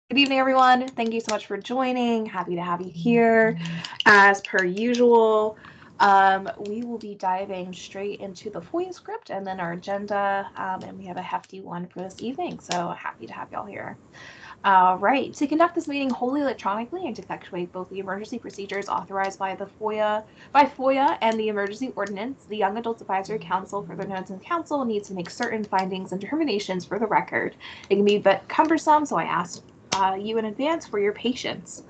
Good evening, everyone. Thank you so much for joining. Happy to have you here. As per usual, we will be diving straight into the FOIA script and then our agenda, and we have a hefty one for this evening, so happy to have y'all here. All right, to conduct this meeting wholly electronically and to effectuate both the emergency procedures authorized by FOIA and the emergency ordinance, the Young Adults Advisory Council, further known as the Council, needs to make certain findings and determinations for the record. It can be a bit cumbersome, so I ask you in advance for your patience.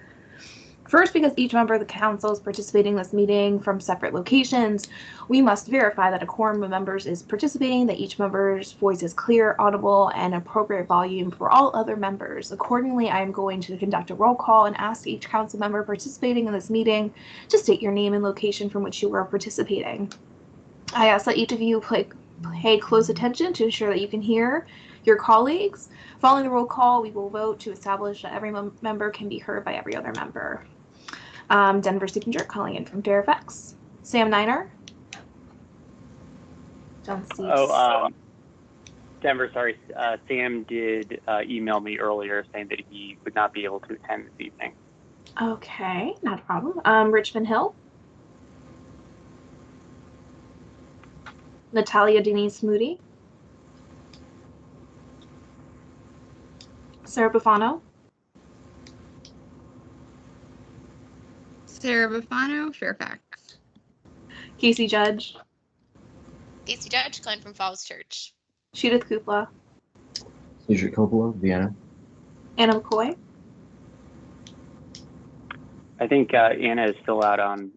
First, because each member of the council is participating in this meeting from separate locations, we must verify that a quorum of members is participating, that each member's voice is clear, audible, and appropriate volume for all other members. Accordingly, I am going to conduct a roll call and ask each council member participating in this meeting to state your name and location from which you are participating. I ask that each of you pay close attention to ensure that you can hear your colleagues. Following the roll call, we will vote to establish that every member can be heard by every other member. Denver Stickinger calling in from Fairfax. Sam Niner. Denver, sorry. Sam did email me earlier saying that he would not be able to attend this evening. Okay, not a problem. Richmond Hill. Natalia Denise Moody. Sarah Buffano. Sarah Buffano, Fairfax. Casey Judge. Casey Judge, calling from Falls Church. Judith Kupla. Cedric Coppola, Vienna. Anna McCoy. I think Anna is still out on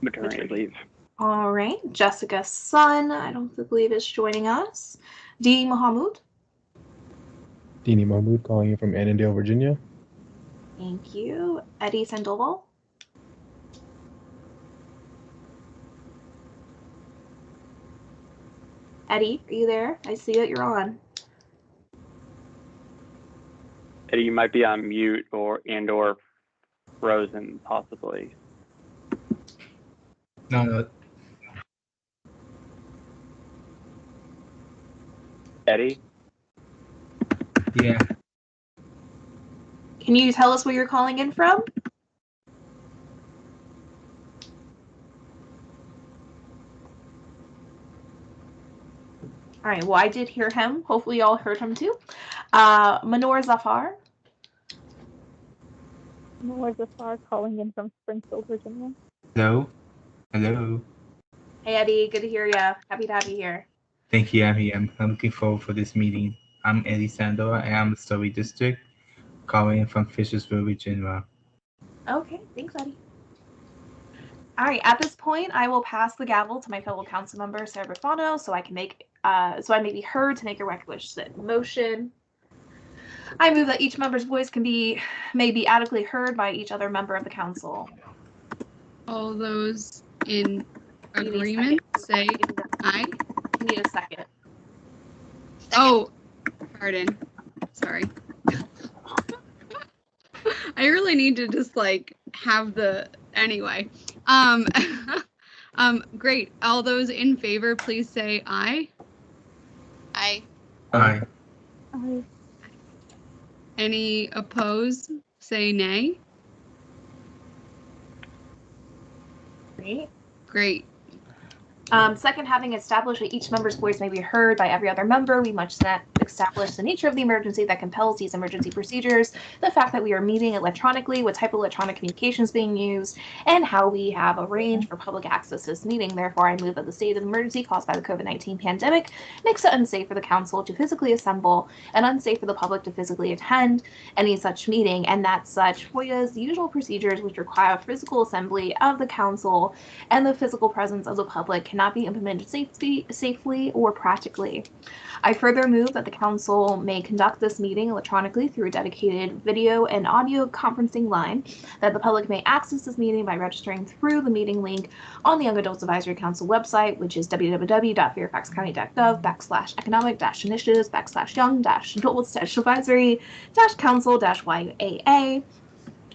maternity leave. All right. Jessica Sun, I don't believe is joining us. Dee Mahmoud. Dini Mahmoud calling in from Annandale, Virginia. Thank you. Eddie Sandoval. Eddie, are you there? I see that you're on. Eddie, you might be on mute or frozen, possibly. No. Eddie? Yeah. Can you tell us where you're calling in from? All right, well, I did hear him. Hopefully y'all heard him too. Manor Zafar. Manor Zafar calling in from Springfield, Virginia. Hello. Hello. Hey, Eddie. Good to hear you. Happy to have you here. Thank you, Abby. I'm looking forward for this meeting. I'm Eddie Sandoval, and I'm a Story District, calling in from Fishersville, Virginia. Okay, thanks, Eddie. All right, at this point, I will pass the gavel to my fellow council member, Sarah Buffano, so I may be heard to make a requisite motion. I move that each member's voice may be adequately heard by each other member of the council. All those in agreement say aye. I need a second. Oh, pardon. Sorry. I really need to just have the anyway. Great. All those in favor, please say aye. Aye. Aye. Aye. Any opposed, say nay. Great. Second, having established that each member's voice may be heard by every other member, we must establish the nature of the emergency that compels these emergency procedures, the fact that we are meeting electronically, what type of electronic communication is being used, and how we have arranged for public access to this meeting. Therefore, I move that the state of emergency caused by the COVID-19 pandemic makes it unsafe for the council to physically assemble and unsafe for the public to physically attend any such meeting, and that such FOIA's usual procedures, which require physical assembly of the council and the physical presence of the public, cannot be implemented safely or practically. I further move that the council may conduct this meeting electronically through a dedicated video and audio conferencing line, that the public may access this meeting by registering through the meeting link on the Young Adults Advisory Council website, which is www.fairfaxcounty.gov/economic-initiatives/young-advisory-council-YAA,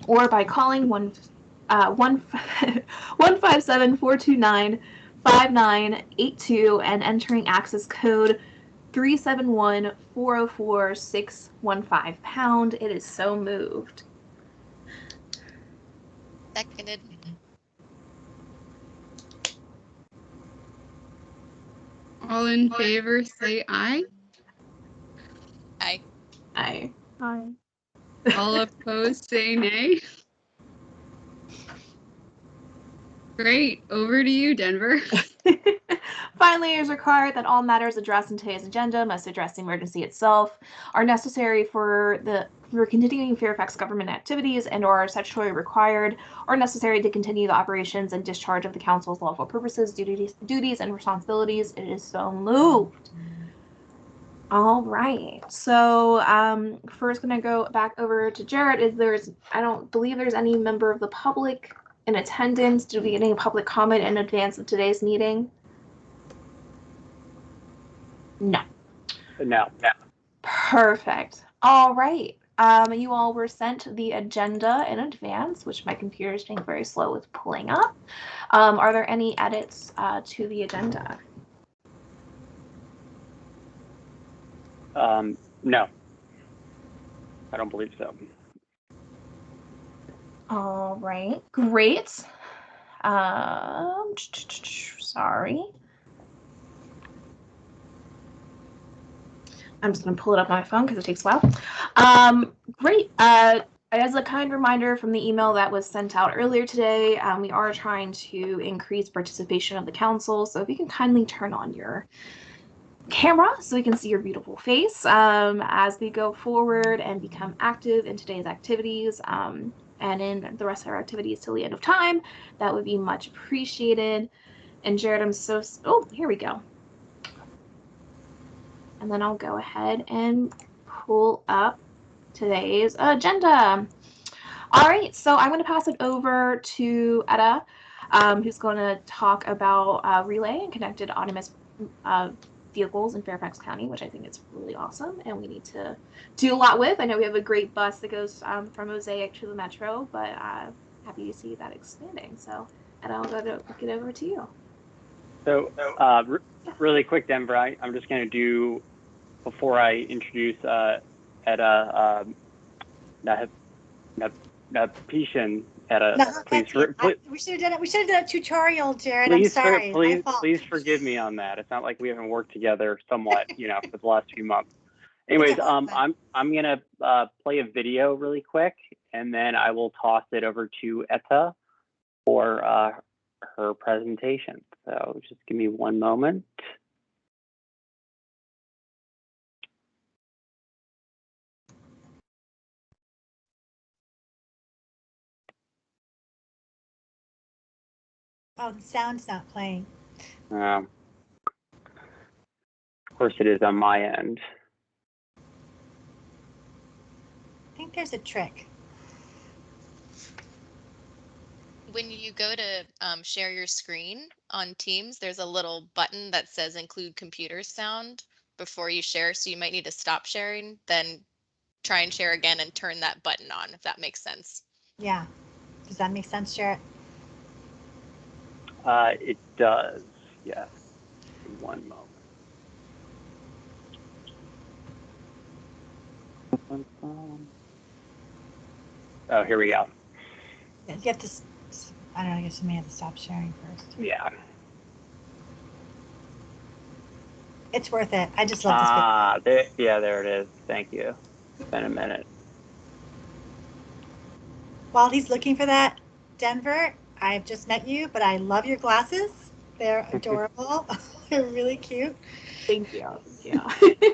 or by calling 157-429-5982 and entering access code 371-404-615 £. It is so moved. Seconded. All in favor, say aye. Aye. Aye. Hi. All opposed, say nay. Great. Over to you, Denver. Finally, it is required that all matters addressed in today's agenda must address the emergency itself, are necessary for continuing Fairfax government activities, and or are statutorily required or necessary to continue the operations and discharge of the council's lawful purposes, duties, and responsibilities. It is so moved. All right. So first going to go back over to Jared. I don't believe there's any member of the public in attendance. Did we get any public comment in advance of today's meeting? No. No. Perfect. All right. You all were sent the agenda in advance, which my computer is being very slow with pulling up. Are there any edits to the agenda? No. I don't believe so. All right. Great. Sorry. I'm just going to pull it up on my phone because it takes a while. Great. As a kind reminder from the email that was sent out earlier today, we are trying to increase participation of the council. So if you can kindly turn on your camera so we can see your beautiful face as we go forward and become active in today's activities and in the rest of our activities till the end of time, that would be much appreciated. And Jared, here we go. And then I'll go ahead and pull up today's agenda. All right, so I'm going to pass it over to Etta, who's going to talk about relay and connected autonomous vehicles in Fairfax County, which I think is really awesome, and we need to do a lot with. I know we have a great bus that goes from Mosaic to the Metro, but happy to see that expanding. So, Etta, I'll get over to you. So, really quick, Denver, I'm just going to do, before I introduce Etta, Napishan, Etta, please. We should have done it. We should have done a tutorial, Jared. I'm sorry. Please forgive me on that. It's not like we haven't worked together somewhat, for the last few months. Anyways, I'm going to play a video really quick, and then I will toss it over to Etta for her presentation. So just give me one moment. Oh, the sound's not playing. Of course it is on my end. I think there's a trick. When you go to share your screen on Teams, there's a little button that says include computer sound before you share. So you might need to stop sharing, then try and share again and turn that button on, if that makes sense. Yeah. Does that make sense, Jared? It does, yes. One moment. Oh, here we go. You have to, I don't know, I guess you may have to stop sharing first. Yeah. It's worth it. I just love this video. There it is. Thank you. It's been a minute. While he's looking for that, Denver, I've just met you, but I love your glasses. They're adorable. They're really cute. Thank you. I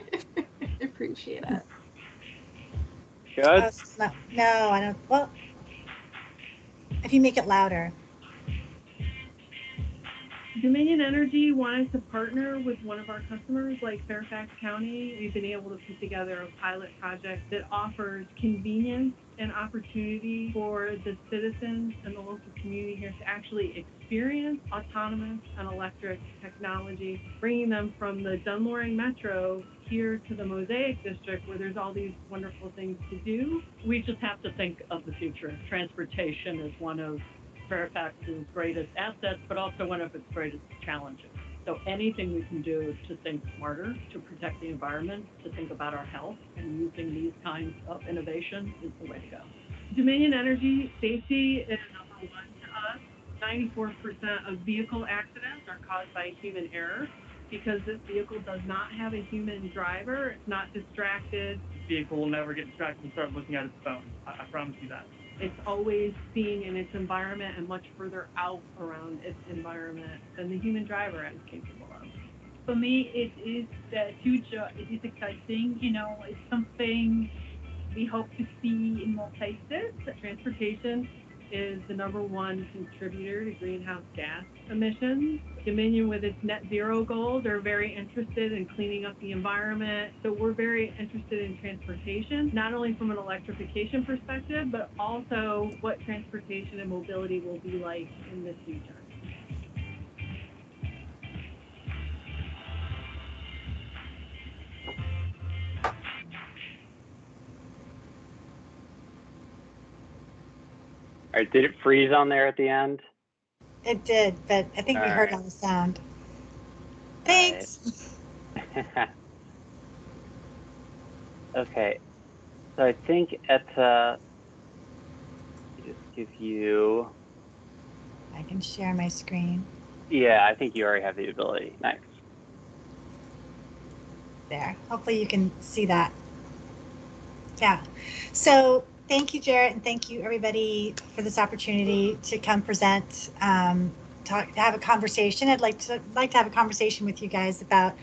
appreciate it. Good. No, I don't. Well, if you make it louder. Dominion Energy wanted to partner with one of our customers like Fairfax County. We've been able to put together a pilot project that offers convenience and opportunity for the citizens and the local community here to actually experience autonomous and electric technology, bringing them from the Dunloring Metro here to the Mosaic District where there's all these wonderful things to do. We just have to think of the future. Transportation is one of Fairfax's greatest assets, but also one of its greatest challenges. So anything we can do to think smarter, to protect the environment, to think about our health, and using these kinds of innovation is the way to go. Dominion Energy safety is number one to us. 94% of vehicle accidents are caused by human error because this vehicle does not have a human driver. It's not distracted. This vehicle will never get distracted and start looking at its phone. I promise you that. It's always being in its environment and much further out around its environment than the human driver is capable of. For me, it is the future. It is exciting. You know, it's something we hope to see in more places. Transportation is the number one contributor to greenhouse gas emissions. Dominion, with its net zero goals, are very interested in cleaning up the environment. So we're very interested in transportation, not only from an electrification perspective, but also what transportation and mobility will be like in the future. All right, did it freeze on there at the end? It did, but I think we heard right. all the sound. Thanks. Okay, so I think at just give you. I can share my screen. Yeah, I think you already have the ability. Nice. There. Hopefully you can see that. Yeah. So thank you, Jarrett, and thank you, everybody, for this opportunity to come present, to have a conversation. I'd like to have a conversation with you guys about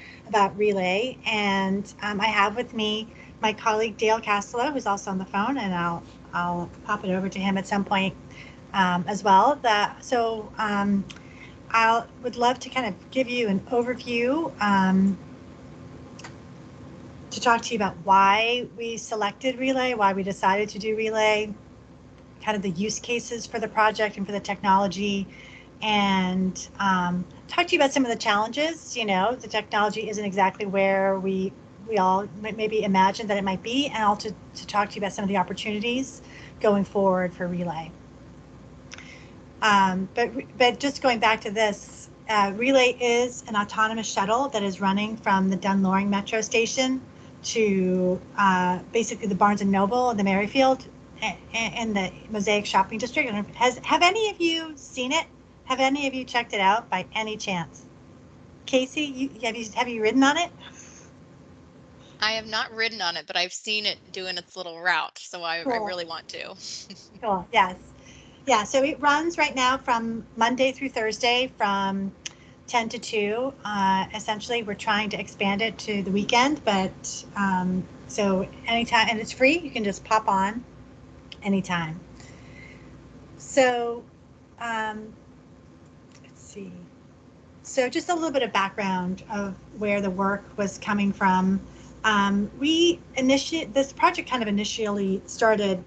Relay, and I have with me my colleague Dale Castello, who's also on the phone, and I'll pop it over to him at some point as well. I would love to kind of give you an overview. To talk to you about why we selected Relay, why we decided to do Relay, kind of the use cases for the project and for the technology, and talk to you about some of the challenges. You know, the technology isn't exactly where we all maybe imagined that it might be, and also to talk to you about some of the opportunities going forward for Relay. But just going back to this, Relay is an autonomous shuttle that is running from the Dunloring Metro Station to basically the Barnes & Noble and the Merrifield and the Mosaic Shopping District. Have any of you seen it? Have any of you checked it out by any chance? Casey, have you ridden on it? I have not ridden on it, but I've seen it doing its little route, so Cool. I really want to. Cool. Yes. Yeah. So it runs right now from Monday through Thursday from 10 to 2. Essentially, we're trying to expand it to the weekend, but so anytime, and it's free. You can just pop on anytime. So let's see. So just a little bit of background of where the work was coming from. This project kind of initially started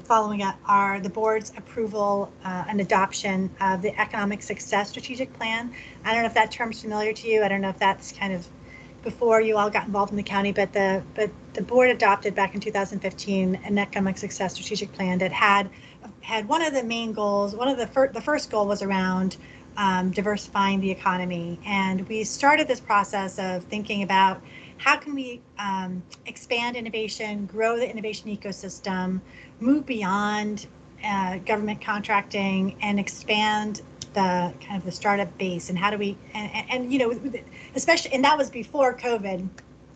following up the board's approval and adoption of the Economic Success Strategic Plan. I don't know if that term's familiar to you. I don't know if that's kind of before you all got involved in the county, but the board adopted back in 2015 an Economic Success Strategic Plan that had one of the main goals. The first goal was around diversifying the economy, and we started this process of thinking about how can we expand innovation, grow the innovation ecosystem, move beyond government contracting, and expand the kind of the startup base, and how do we and you know, especially, and that was before COVID.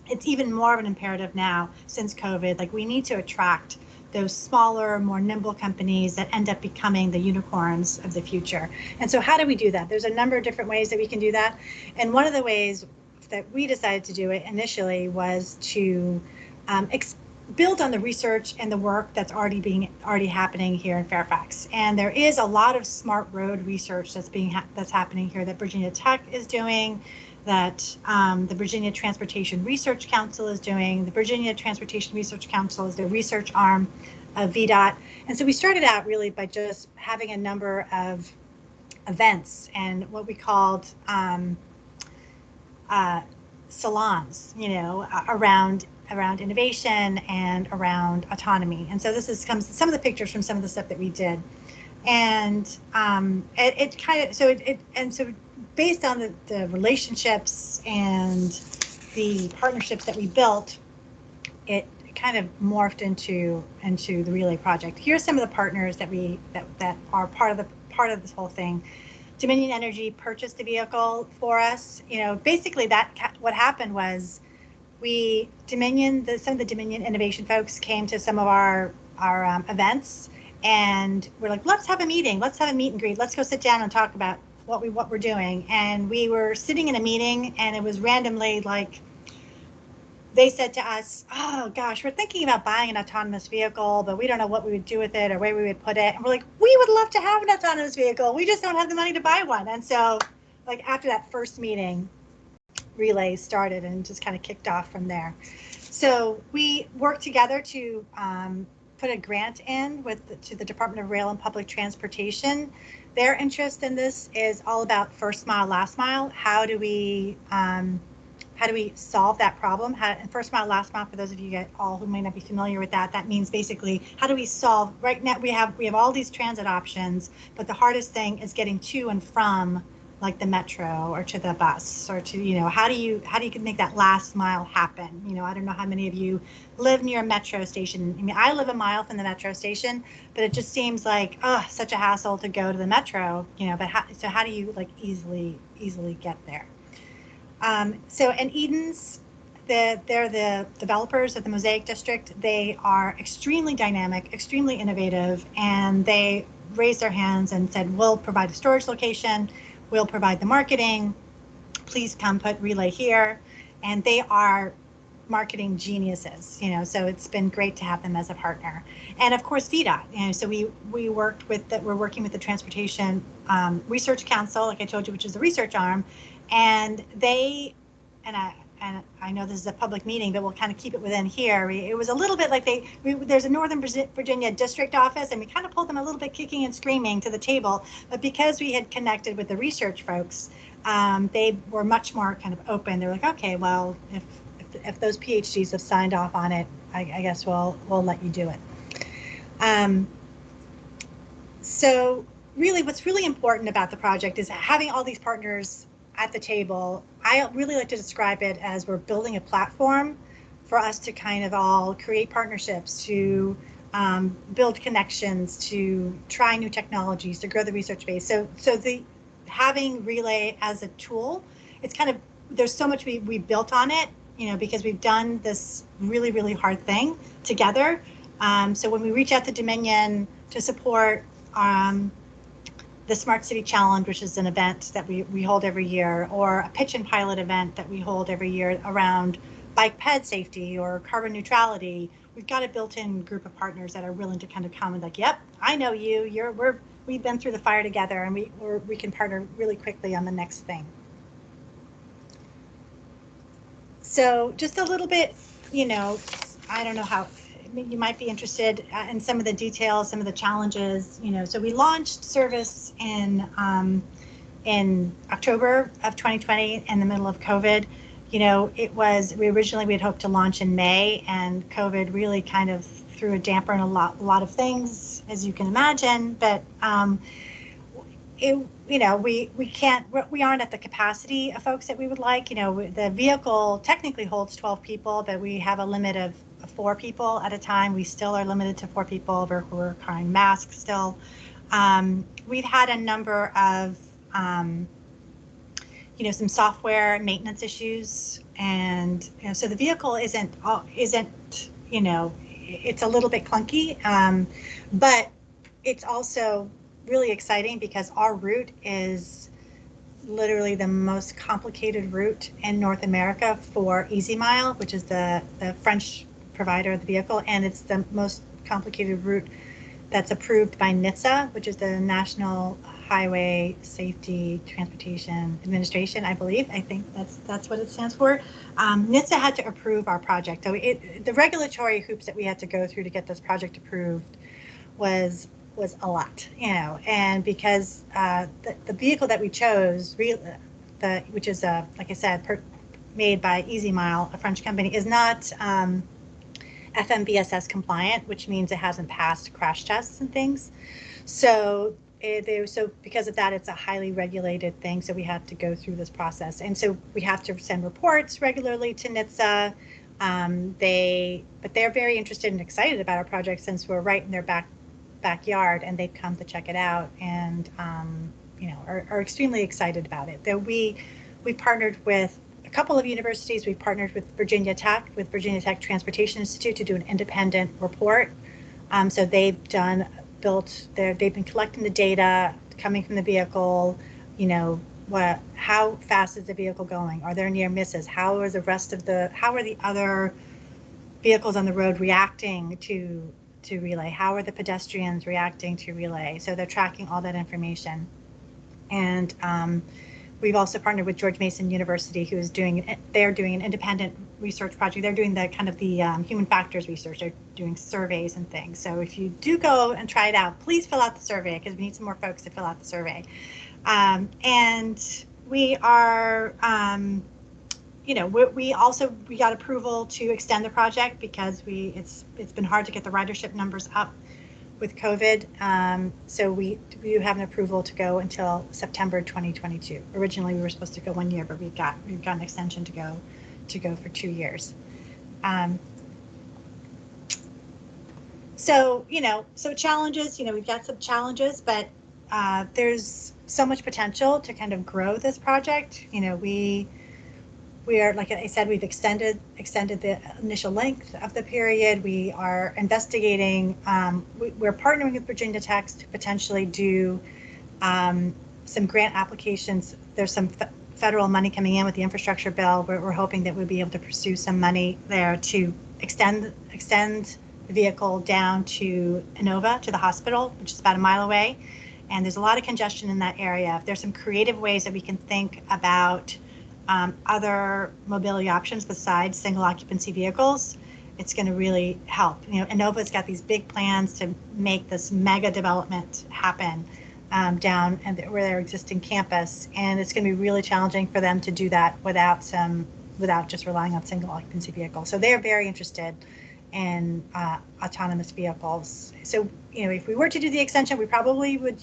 It's even more of an imperative now since COVID. Like, we need to attract those smaller, more nimble companies that end up becoming the unicorns of the future. And so how do we do that? There's a number of different ways that we can do that. And one of the ways that we decided to do it initially was to build on the research and the work that's already happening here in Fairfax. And there is a lot of smart road research that's happening here that Virginia Tech is doing, that the Virginia Transportation Research Council is doing. The Virginia Transportation Research Council is the research arm of VDOT. And so we started out really by just having a number of events and what we called salons, you know, around innovation and around autonomy. And so this comes some of the pictures from some of the stuff that we did. And based on the relationships and the partnerships that we built, it kind of morphed into the relay project. Here's some of the partners that are part of this whole thing. Dominion Energy purchased the vehicle for us. Basically what happened was some of the Dominion innovation folks came to some of our events, and we're like, let's have a meeting, let's have a meet and greet, let's go sit down and talk about what we're doing. And we were sitting in a meeting, and it was randomly like, they said to us, oh gosh, we're thinking about buying an autonomous vehicle, but we don't know what we would do with it or where we would put it. And we're like, we would love to have an autonomous vehicle. We just don't have the money to buy one. And so like after that first meeting, Relay started and just kind of kicked off from there. So we worked together to put a grant in to the Department of Rail and Public Transportation. Their interest in this is all about first mile, last mile. How do we solve that problem? And first mile, last mile, for those of you who may not be familiar with that means basically, how do we solve, right now we have all these transit options, but the hardest thing is getting to and from like the metro or to the bus or to, how do you make that last mile happen? I don't know how many of you live near a metro station. I mean, I live a mile from the metro station, but it just seems like, such a hassle to go to the metro, but how do you like easily get there? And Eden's, they're the developers of the Mosaic District. They are extremely dynamic, extremely innovative, and they raised their hands and said, we'll provide a storage location, we'll provide the marketing, please come put Relay here. And they are marketing geniuses, so it's been great to have them as a partner. And of course, VDOT, so we're working with the Transportation Research Council, like I told you, which is the research arm. And I know this is a public meeting, but we'll kind of keep it within here. It was a little bit like there's a Northern Virginia district office, and we kind of pulled them a little bit kicking and screaming to the table. But because we had connected with the research folks, they were much more kind of open. They're like, okay, well, if those PhDs have signed off on it, I guess we'll let you do it. So really, what's really important about the project is having all these partners at the table. I really like to describe it as we're building a platform for us to kind of all create partnerships, to build connections, to try new technologies, to grow the research base. So having Relay as a tool, it's kind of, there's so much we built on it, because we've done this really, really hard thing together. So when we reach out to Dominion to support the Smart City Challenge, which is an event that we hold every year, or a pitch and pilot event that we hold every year around bike ped safety or carbon neutrality, we've got a built-in group of partners that are willing to kind of come and like, yep, I know you, we've been through the fire together, and we can partner really quickly on the next thing. So just a little bit, I don't know how, you might be interested in some of the details, some of the challenges, so we launched service in October of 2020 in the middle of COVID. We had hoped to launch in May, and COVID really kind of threw a damper on a lot of things, as you can imagine, but we aren't at the capacity of folks that we would like. The vehicle technically holds 12 people, but we have a limit of 4 people at a time. We still are limited to 4 people. We're requiring masks still. We've had a number of, some software maintenance issues, and so the vehicle isn't, it's a little bit clunky, but it's also really exciting because our route is literally the most complicated route in North America for Easy Mile, which is the French provider of the vehicle, and it's the most complicated route that's approved by NHTSA, which is the National Highway Safety Transportation Administration, I believe. I think that's what it stands for. NHTSA had to approve our project, so the regulatory hoops that we had to go through to get this project approved was a lot, and because the vehicle that we chose, which is like I said, made by Easy Mile, a French company, is not FMVSS compliant, which means it hasn't passed crash tests and things. So so because of that, it's a highly regulated thing. So we have to go through this process, and so we have to send reports regularly to NHTSA. But they're very interested and excited about our project since we're right in their backyard, and they've come to check it out, and are extremely excited about it. Though we partnered with a couple of universities. We partnered with Virginia Tech Transportation Institute to do an independent report. So they've been collecting the data coming from the vehicle, how fast is the vehicle going? Are there near misses? How are the other vehicles on the road reacting to relay? How are the pedestrians reacting to relay? So they're tracking all that information. And we've also partnered with George Mason University, they're doing an independent research project. They're doing the human factors research. They're doing surveys and things. So if you do go and try it out, please fill out the survey, because we need some more folks to fill out the survey. And we are, we got approval to extend the project because it's been hard to get the ridership numbers up with COVID. So we have an approval to go until September 2022. Originally, we were supposed to go 1 year, but we've got an extension to go for 2 years. So challenges, we've got some challenges, but there's so much potential to kind of grow this project. We are, like I said, we've extended the initial length of the period. We are investigating, we're partnering with Virginia Tech to potentially do some grant applications. There's some federal money coming in with the infrastructure bill. We're hoping that we'll be able to pursue some money there to extend the vehicle down to Inova, to the hospital, which is about a mile away. And there's a lot of congestion in that area. If there's some creative ways that we can think about other mobility options besides single occupancy vehicles, it's going to really help. Innova's got these big plans to make this mega development happen down where their existing campus, and it's going to be really challenging for them to do that without just relying on single occupancy vehicles. So they're very interested in autonomous vehicles. So if we were to do the extension, we probably would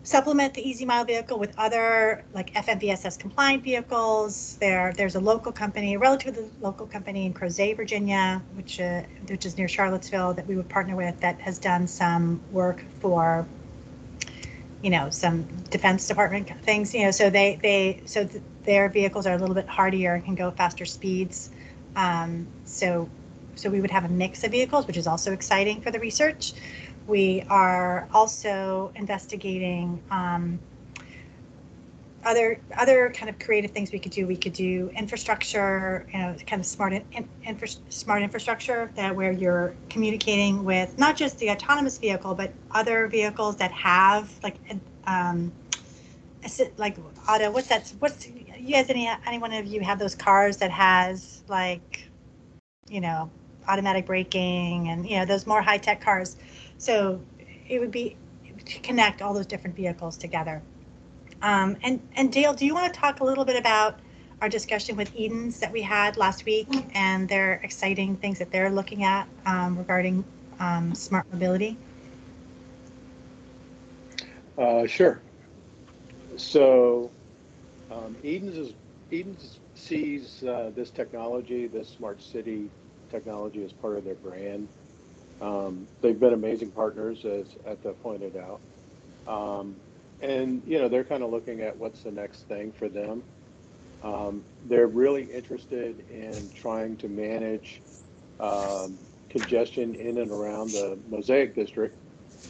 supplement the Easy Mile vehicle with other like FMVSS compliant vehicles. There's a relatively local company in Crozet, Virginia, which is near Charlottesville, that we would partner with, that has done some work for some Defense Department things. So their vehicles are a little bit hardier and can go faster speeds. So we would have a mix of vehicles, which is also exciting for the research. We are also investigating other kind of creative things we could do. We could do infrastructure, kind of smart infrastructure where you're communicating with not just the autonomous vehicle, but other vehicles that have like auto. You guys? Any one of you have those cars that has automatic braking and those more high tech cars? So it would be to connect all those different vehicles together. And Dale, do you want to talk a little bit about our discussion with Edens that we had last week and their exciting things that they're looking at regarding smart mobility? Sure. So Edens sees this technology, this smart city technology, as part of their brand. They've been amazing partners, as Etta pointed out. And they're kind of looking at what's the next thing for them. They're really interested in trying to manage congestion in and around the Mosaic district,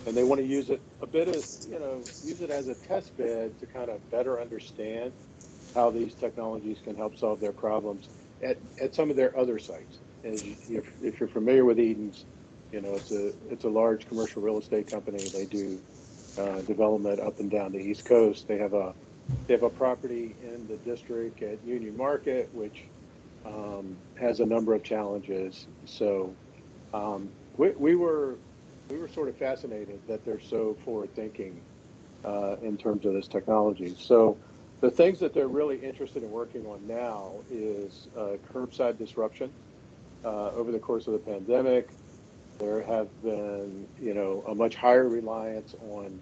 and they want to use it use it as a test bed to kind of better understand how these technologies can help solve their problems at some of their other sites. And if you're familiar with Edens, it's a large commercial real estate company. They do development up and down the East Coast. They have a property in the district at Union Market, which has a number of challenges. So we were sort of fascinated that they're so forward thinking in terms of this technology. So the things that they're really interested in working on now is curbside disruption. Over the course of the pandemic, There have been, a much higher reliance on,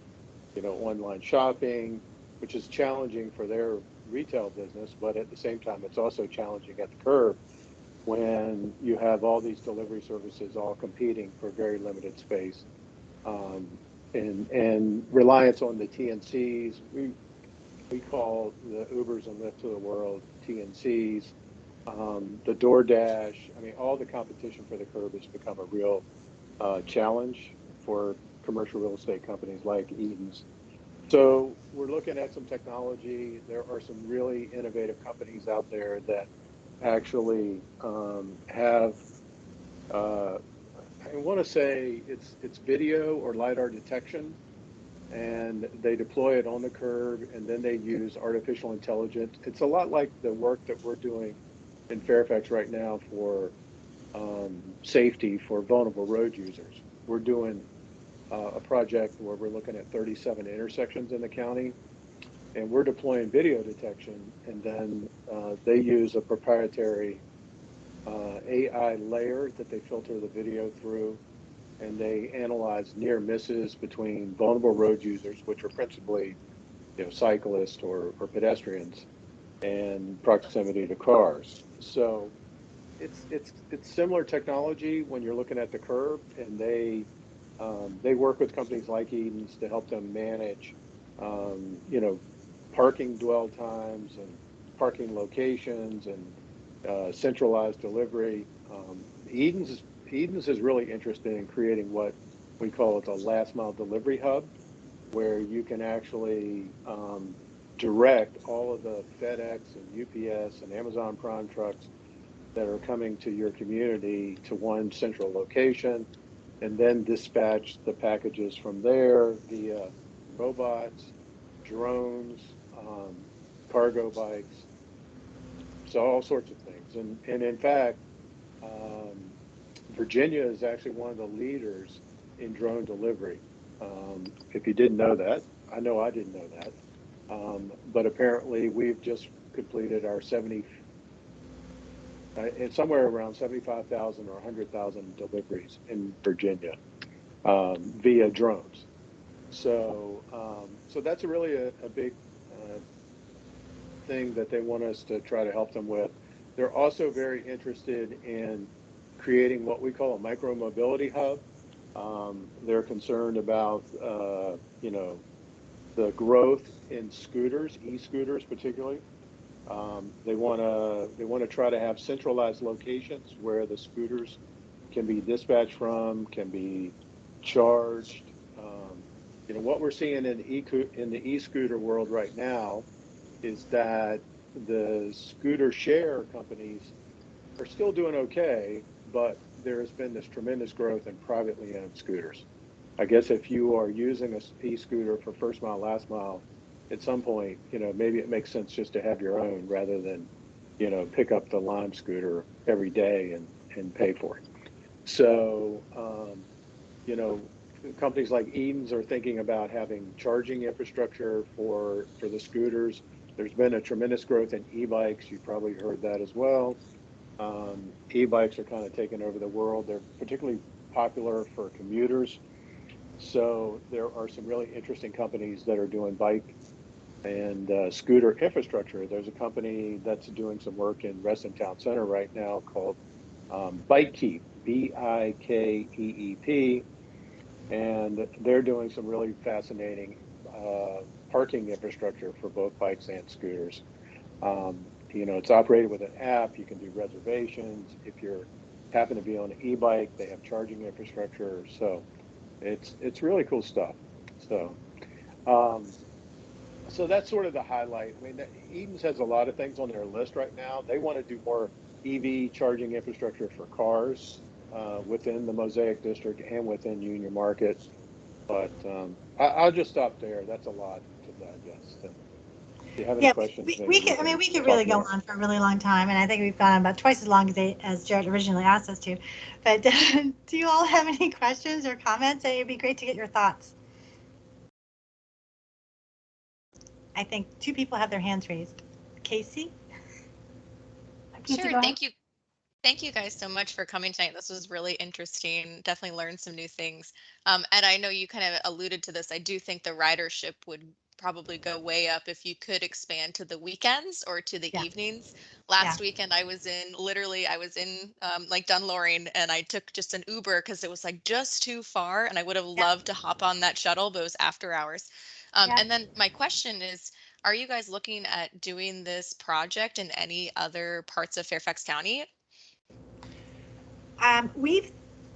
online shopping, which is challenging for their retail business, but at the same time, it's also challenging at the curb when you have all these delivery services all competing for very limited space. And reliance on the TNCs. We call the Ubers and Lyft of the world TNCs. The DoorDash. I mean, all the competition for the curb has become a real challenge for commercial real estate companies like Eden's. So we're looking at some technology. There are some really innovative companies out there that actually have, I want to say it's video or LiDAR detection, and they deploy it on the curb, and then they use artificial intelligence. It's a lot like the work that we're doing in Fairfax right now for safety for vulnerable road users. We're doing a project where we're looking at 37 intersections in the county, and we're deploying video detection, and then they use a proprietary AI layer that they filter the video through, and they analyze near misses between vulnerable road users, which are principally cyclists or pedestrians, and proximity to cars. So it's similar technology when you're looking at the curb, and they work with companies like Eden's to help them manage parking dwell times and parking locations and centralized delivery. Eden's is really interested in creating what we call it a last mile delivery hub, where you can actually direct all of the FedEx and UPS and Amazon Prime trucks that are coming to your community to one central location, and then dispatch the packages from there via robots, drones, cargo bikes, so all sorts of things. And in fact, Virginia is actually one of the leaders in drone delivery. If you didn't know that, I know I didn't know that, but apparently we've just completed our it's somewhere around 75,000 or 100,000 deliveries in Virginia via drones. So that's really a big thing that they want us to try to help them with. They're also very interested in creating what we call a micro mobility hub. They're concerned about the growth in scooters, e-scooters particularly. They want to try to have centralized locations where the scooters can be dispatched from, can be charged. What we're seeing in the e-scooter world right now is that the scooter share companies are still doing okay, but there has been this tremendous growth in privately owned scooters. I guess if you are using an e-scooter for first mile, last mile, at some point, maybe it makes sense just to have your own rather than, pick up the Lime scooter every day and pay for it. So, companies like Eden's are thinking about having charging infrastructure for the scooters. There's been a tremendous growth in e-bikes. You've probably heard that as well. E-bikes are kind of taking over the world. They're particularly popular for commuters. So there are some really interesting companies that are doing bike and scooter infrastructure. There's a company that's doing some work in Reston Town Center right now called BikeKeep, BIKEEP, and they're doing some really fascinating parking infrastructure for both bikes and scooters. It's operated with an app. You can do reservations. If you happen to be on an e-bike, they have charging infrastructure. So it's really cool stuff. So that's sort of the highlight. I mean, Eden's has a lot of things on their list right now. They want to do more EV charging infrastructure for cars within the Mosaic District and within Union Market. But I'll just stop there. That's a lot to digest. And if you have any questions, we could really go on for a really long time, and I think we've gone about twice as long as Jared originally asked us to. But do you all have any questions or comments? It'd be great to get your thoughts. I think two people have their hands raised. Casey? Sure. Thank you. Thank you guys so much for coming tonight. This was really interesting. Definitely learned some new things. And I know you kind of alluded to this. I do think the ridership would probably go way up if you could expand to the weekends or to the Yeah. evenings. Yeah. Last weekend, I was in like Dunloring, and I took just an Uber because it was like just too far. And I would have loved to hop on that shuttle, but it was after hours. Yeah. And then my question is, are you guys looking at doing this project in any other parts of Fairfax County? We've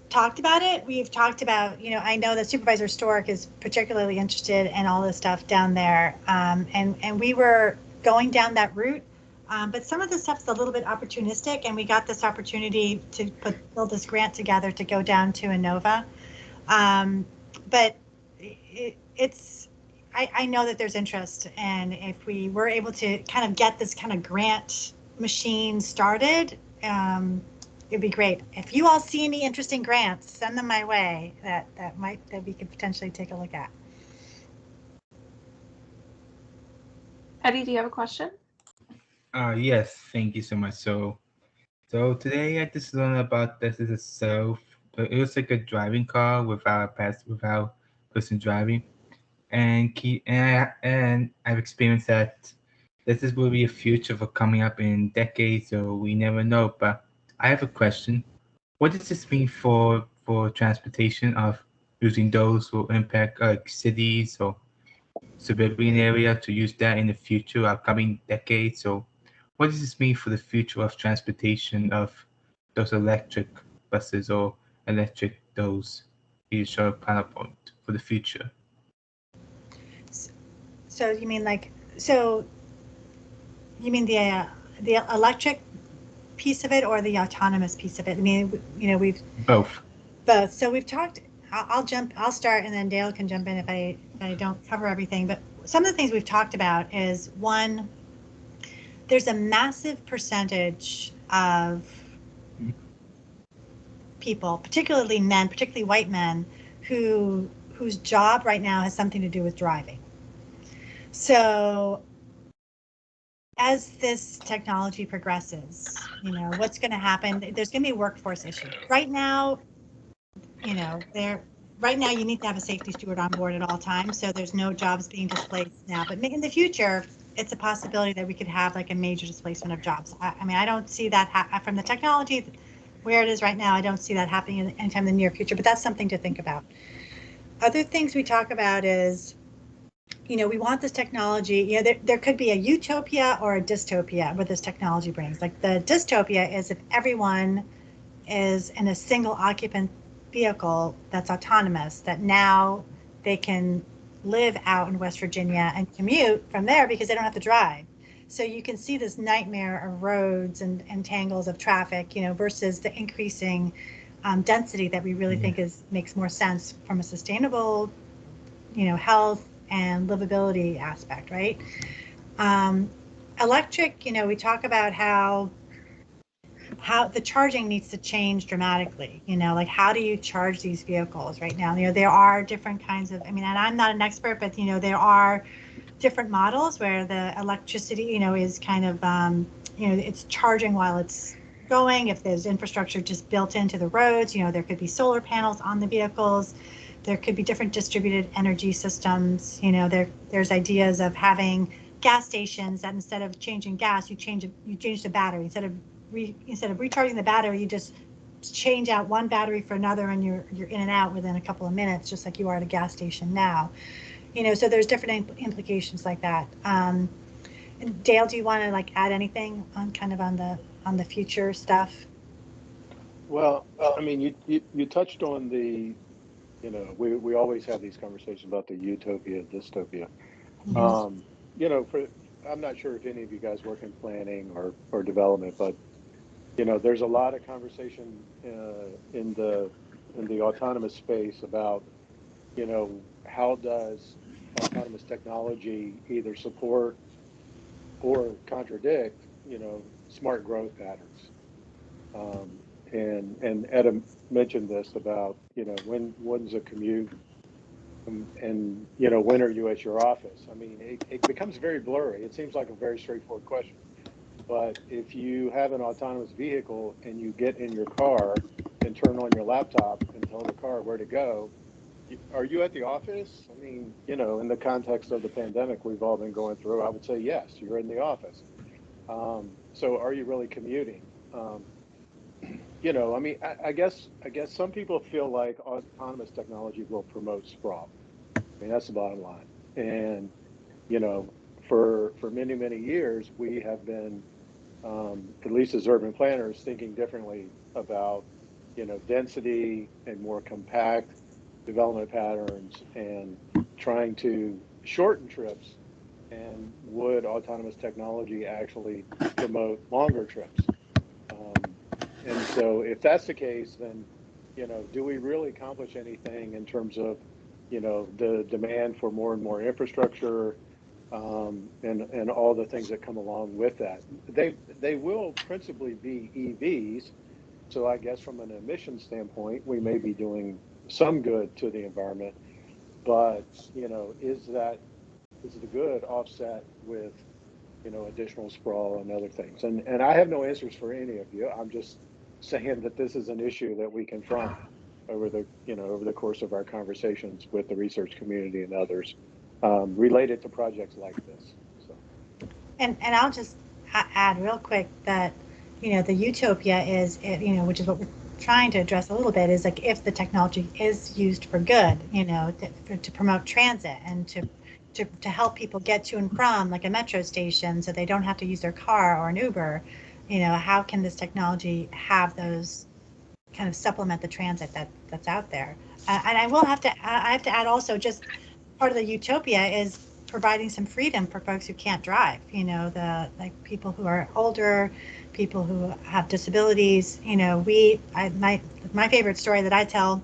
talked about it. We've talked about, I know that Supervisor Stork is particularly interested in all this stuff down there. And we were going down that route. But some of the stuff's a little bit opportunistic, and we got this opportunity to build this grant together to go down to Inova. But I know that there's interest, and if we were able to kind of get this kind of grant machine started, it'd be great. If you all see any interesting grants, send them my way that we could potentially take a look at. Eddie, do you have a question? Yes, thank you so much. So today I just learned about this is it was like a driving car without person driving, and I've experienced that this will be a future for coming up in decades, so we never know. But I have a question. What does this mean for transportation of using those will impact cities or suburban area to use that in the future, upcoming decades? So what does this mean for the future of transportation of those electric buses or electric those solar panel point for the future? So you mean the electric piece of it or the autonomous piece of it? I mean, we've both. So we've talked. I'll start, and then Dale can jump in if I don't cover everything. But some of the things we've talked about is, one, there's a massive percentage of people, particularly men, particularly white men, whose job right now has something to do with driving. So as this technology progresses, what's going to happen? There's going to be a workforce issue. Right now, right now you need to have a safety steward on board at all times, so there's no jobs being displaced now. But in the future, it's a possibility that we could have like a major displacement of jobs. I mean, I don't see that from the technology where it is right now. I don't see that happening anytime in the near future, but that's something to think about. Other things we talk about is, we want this technology, there could be a utopia or a dystopia what this technology brings. Like the dystopia is if everyone is in a single occupant vehicle that's autonomous, that now they can live out in West Virginia and commute from there because they don't have to drive. So you can see this nightmare of roads and tangles of traffic, versus the increasing density that we really think makes more sense from a sustainable, health and livability aspect, right? Electric, we talk about how the charging needs to change dramatically. Like, how do you charge these vehicles right now? There are different kinds of, and I'm not an expert, but there are different models where the electricity, is kind of, it's charging while it's going. If there's infrastructure just built into the roads, there could be solar panels on the vehicles. There could be different distributed energy systems. There's ideas of having gas stations that instead of changing gas, you change the battery. Instead of recharging the battery, you just change out one battery for another, and you're in and out within a couple of minutes, just like you are at a gas station now. So there's different implications like that. And Dale, do you want to add anything on the future stuff? Well, I mean, you touched on the, we always have these conversations about the utopia, dystopia. I'm not sure if any of you guys work in planning or development, but there's a lot of conversation in the autonomous space about how does autonomous technology either support or contradict smart growth patterns. And Etta mentioned this about when's a commute, and when are you at your office? I mean, it becomes very blurry. It seems like a very straightforward question, But if you have an autonomous vehicle and you get in your car and turn on your laptop and tell the car where to go, are you at the office? I mean, you know, in the context of the pandemic we've all been going through, I would say yes, you're in the office. So are you really commuting? You know, I mean, I guess some people feel like autonomous technology will promote sprawl. I mean, that's the bottom line. And, you know, for many years, we have been, at least as urban planners, thinking differently about, you know, density and more compact development patterns and trying to shorten trips. And would autonomous technology actually promote longer trips? And so if that's the case, then, you know, do we really accomplish anything in terms of, you know, the demand for more and more infrastructure, and all the things that come along with that? They will principally be EVs. So I guess from an emission standpoint, we may be doing some good to the environment, but, you know, is the good offset with, you know, additional sprawl and other things? And I have no answers for any of you. I'm just saying that this is an issue that we confront over the course of our conversations with the research community and others, related to projects like this. So. And I'll just add real quick that, you know, the utopia is, you know, which is what we're trying to address a little bit, is like if the technology is used for good, you know, to promote transit and to help people get to and from like a metro station so they don't have to use their car or an Uber, you know, how can this technology have those kind of supplement the transit that's out there? And I have to add also, just part of the utopia is providing some freedom for folks who can't drive, you know, like people who are older, people who have disabilities. You know, my favorite story that I tell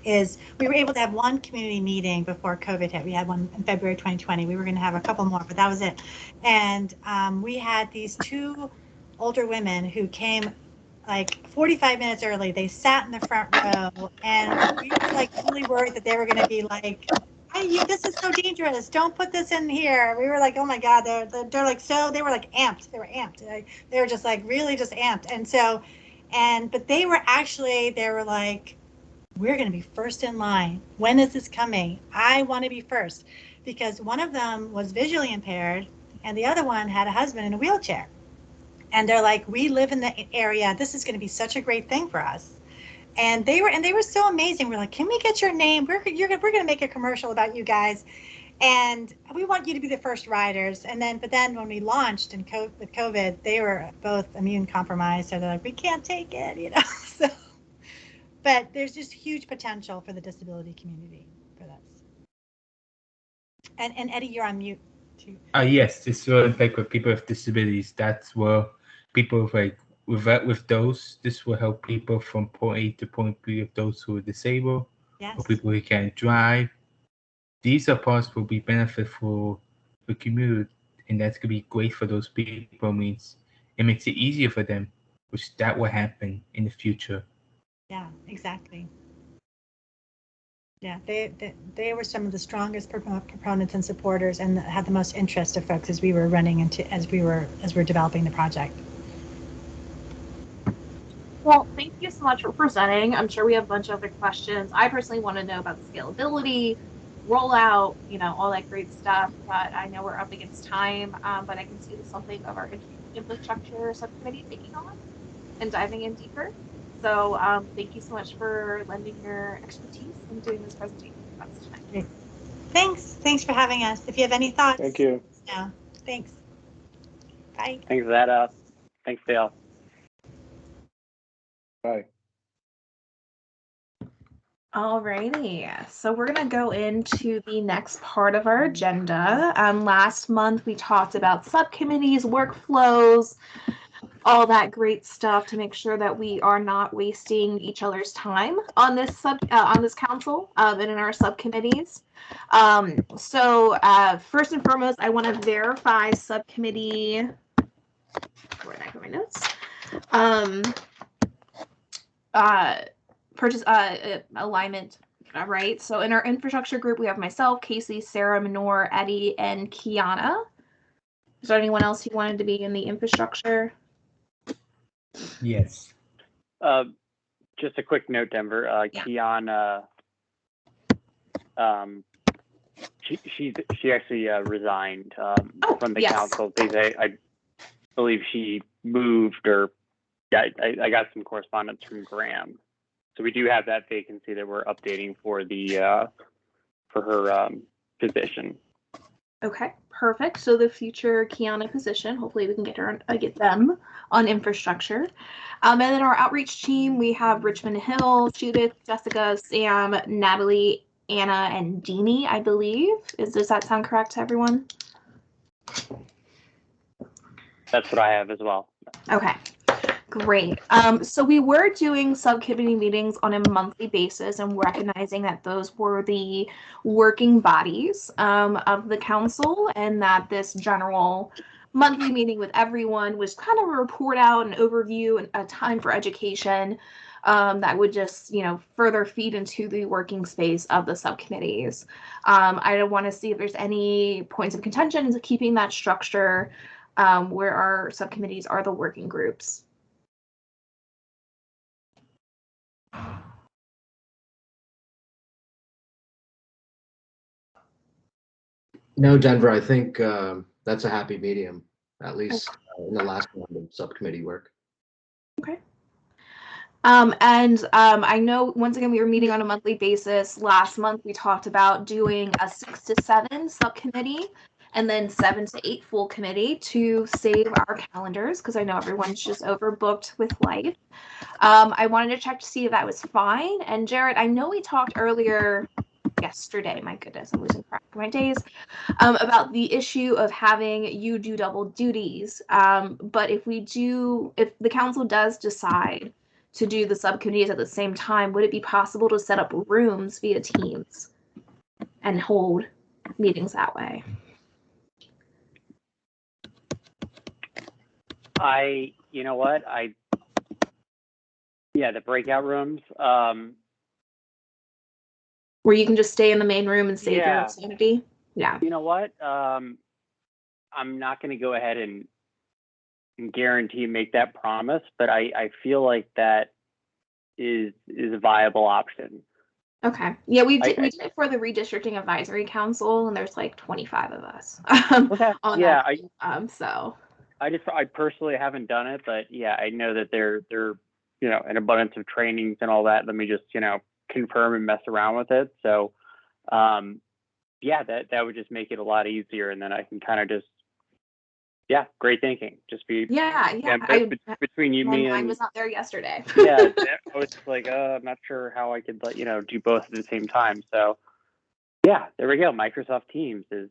is we were able to have one community meeting before COVID hit. We had one in February 2020. We were going to have a couple more, but that was it. And we had these two older women who came like 45 minutes early. They sat in the front row, and we were like really worried that they were going to be like, this is so dangerous. Don't put this in here. We were like, oh my God, they're like, so they were like amped. They were amped. They were just like really just amped. And so, but they were like, we're going to be first in line. When is this coming? I want to be first, because one of them was visually impaired and the other one had a husband in a wheelchair. And they're like, we live in the area. This is going to be such a great thing for us. And they were so amazing. We're like, can we get your name? We're going to make a commercial about you guys, and we want you to be the first riders. But then when we launched with COVID, they were both immune compromised, so they're like, we can't take it, you know. So, but there's just huge potential for the disability community for this. And Eddie, you're on mute too. Yes, this will impact with people with disabilities. That's where people with those, this will help people from point A to point B of those who are disabled, yes, or people who can't drive. These are parts will be benefit for the community, and that's gonna be great for those people. It makes it easier for them, which that will happen in the future. Yeah, exactly. Yeah, they were some of the strongest proponents and supporters, and had the most interest of folks as we were developing the project. Well, thank you so much for presenting. I'm sure we have a bunch of other questions. I personally want to know about the scalability, rollout, you know, all that great stuff. But I know we're up against time, but I can see this something of our infrastructure subcommittee taking on and diving in deeper. So thank you so much for lending your expertise and doing this presentation with us tonight. Great. Thanks for having us. If you have any thoughts. Thank you. No, thanks. Bye. Thanks, Zeta. Thanks, Dale. Bye. Alrighty, so we're gonna go into the next part of our agenda. Last month we talked about subcommittees, workflows, all that great stuff to make sure that we are not wasting each other's time on this council and in our subcommittees. So first and foremost, I want to verify subcommittee. Where did I put my notes? Purchase alignment. All right. So in our infrastructure group, we have myself, Casey, Sarah, Minor, Eddie, and Kiana. Is there anyone else who wanted to be in the infrastructure? Yes. Just a quick note, Denver. Kiana, she actually resigned from the council because I believe she moved, or I got some correspondence from Graham. So we do have that vacancy that we're updating for the for her position. Okay, perfect. So the future Kiana position, hopefully we can get them on infrastructure. And then our outreach team, we have Richmond Hill, Judith, Jessica, Sam, Natalie, Anna, and Deanie, I believe. Does that sound correct to everyone? That's what I have as well. Okay, great. So we were doing subcommittee meetings on a monthly basis and recognizing that those were the working bodies of the council, and that this general monthly meeting with everyone was kind of a report out, an overview, and a time for education that would just, further feed into the working space of the subcommittees. I want to see if there's any points of contention into keeping that structure where our subcommittees are the working groups. No, Denver, I think that's a happy medium, at least in the last round of subcommittee work. Okay. I know, once again, we were meeting on a monthly basis. Last month, we talked about doing a 6 to 7 subcommittee and then 7 to 8 full committee to save our calendars, because I know everyone's just overbooked with life. I wanted to check to see if that was fine. And Jared, I know we talked earlier yesterday, my goodness, I'm losing track of my days, about the issue of having you do double duties. But if the council does decide to do the subcommittees at the same time, would it be possible to set up rooms via Teams and hold meetings that way? You know what? The breakout rooms. Where you can just stay in the main room and save your sanity? Yeah. You know what? I'm not going to go ahead and guarantee make that promise, but I feel like that is a viable option. Okay. Yeah, we did it for the Redistricting Advisory Council, and there's like 25 of us. Okay. On Yeah. that, so. I personally haven't done it, but I know that they're an abundance of trainings and all that. Let me just confirm and mess around with it. So that would just make it a lot easier, and then I can kind of just great thinking. Just be between you, me, and mine was not there yesterday. I was just like, I'm not sure how I could do both at the same time. So there we go. Microsoft Teams is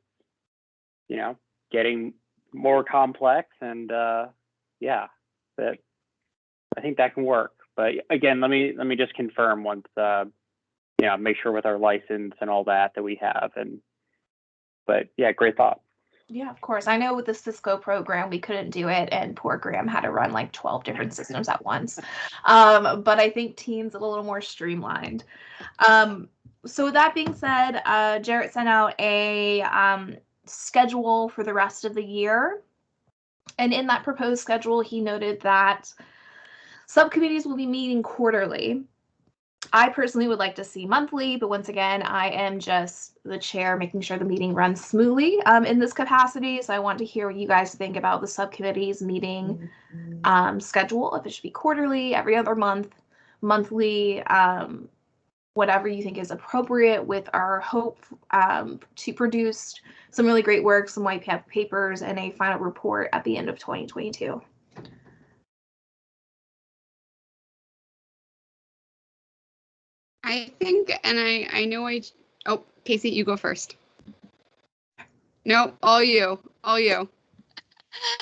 getting more complex, and that I think that can work. But again, let me just confirm once make sure with our license and all that we have. But great thought. Yeah, of course. I know with the Cisco program, we couldn't do it, and poor Graham had to run like 12 different systems at once. But I think Teams is a little more streamlined. So with that being said, Jarrett sent out a schedule for the rest of the year. And in that proposed schedule, he noted that subcommittees will be meeting quarterly. I personally would like to see monthly, but once again, I am just the chair, making sure the meeting runs smoothly in this capacity. So I want to hear what you guys think about the subcommittees meeting schedule, if it should be quarterly, every other month, monthly, whatever you think is appropriate, with our hope to produce some really great work, some white papers, and a final report at the end of 2022. I think, and I know oh, Casey, you go first. No, all you.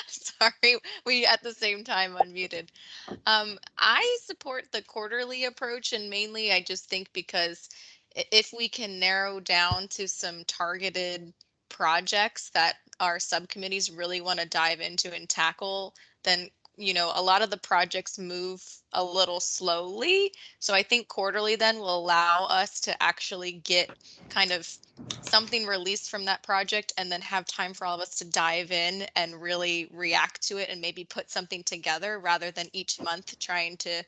Sorry, we at the same time unmuted. I support the quarterly approach, and mainly I just think because if we can narrow down to some targeted projects that our subcommittees really want to dive into and tackle, then a lot of the projects move a little slowly. So I think quarterly then will allow us to actually get kind of something released from that project and then have time for all of us to dive in and really react to it and maybe put something together rather than each month trying to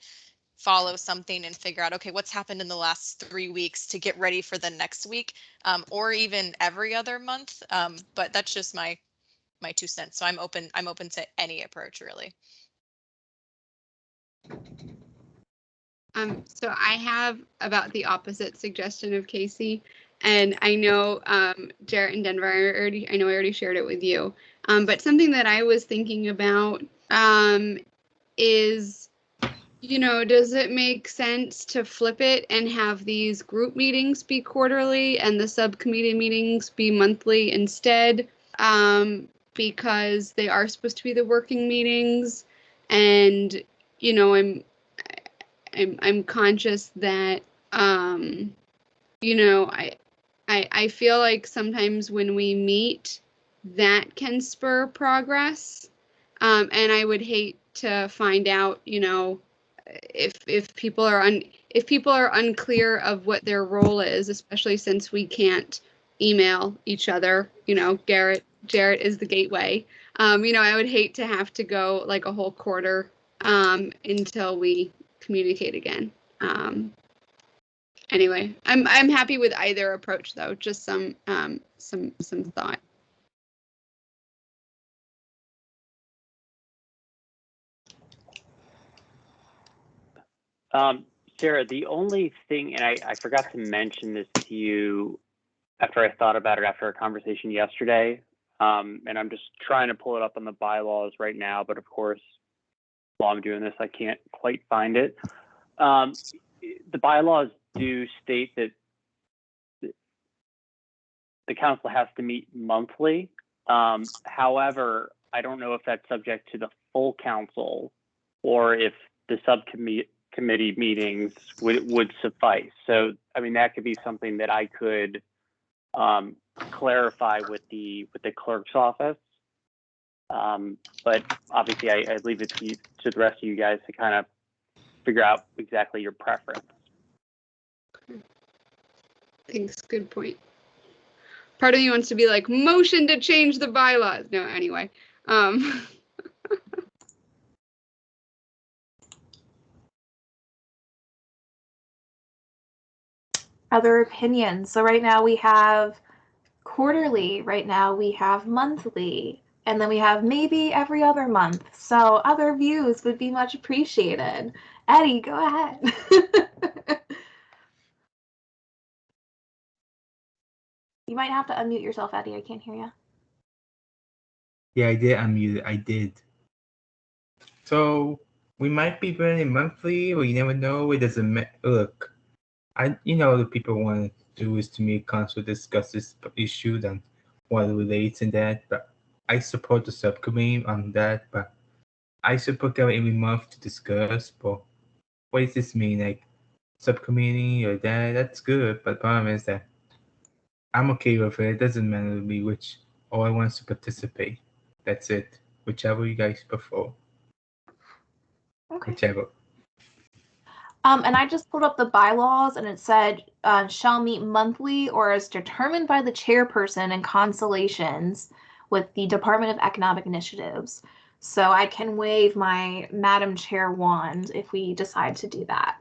follow something and figure out, okay, what's happened in the last 3 weeks to get ready for the next week, or even every other month. But that's just my 2 cents. So I'm open to any approach, really. So I have about the opposite suggestion of Casey, and I know Jarrett and Denver, I already shared it with you. But something that I was thinking about is, does it make sense to flip it and have these group meetings be quarterly and the subcommittee meetings be monthly instead? Because they are supposed to be the working meetings, and I'm conscious that I feel like sometimes when we meet, that can spur progress, and I would hate to find out, if people are unclear of what their role is, especially since we can't email each other. Jarrett is the gateway. I would hate to have to go like a whole quarter until we communicate again. Anyway, I'm happy with either approach though. Just some thought. Sarah, the only thing, and I forgot to mention this to you after I thought about it after our conversation yesterday, and I'm just trying to pull it up on the bylaws right now, but of course, while I'm doing this, I can't quite find it. The bylaws do state that the council has to meet monthly. However, I don't know if that's subject to the full council or if the subcommittee meetings would suffice. So, I mean, that could be something that I could clarify with the clerk's office. But obviously, I leave it to the rest of you guys to kind of figure out exactly your preference. Thanks. Good point. Part of me wants to be like, motion to change the bylaws. No, anyway. Other opinions? So right now we have quarterly, right now we have monthly, and then we have maybe every other month. So other views would be much appreciated. Eddie, go ahead. You might have to unmute yourself, Eddie. I can't hear you. Yeah, I did unmute it. I did. So we might be running monthly, or you never know. It doesn't look. The people want to do is to meet council, discuss this issue, and what relates in that. But I support the subcommittee on that. But I support them every month to discuss. But what does this mean? Like subcommittee or that? That's good. But the problem is that I'm okay with it. It doesn't matter to me which. All I want is to participate. That's it. Whichever you guys prefer. Okay. Whichever. And I just pulled up the bylaws, and it said shall meet monthly or as determined by the chairperson in consultations with the Department of Economic Initiatives. So I can wave my Madam Chair wand if we decide to do that.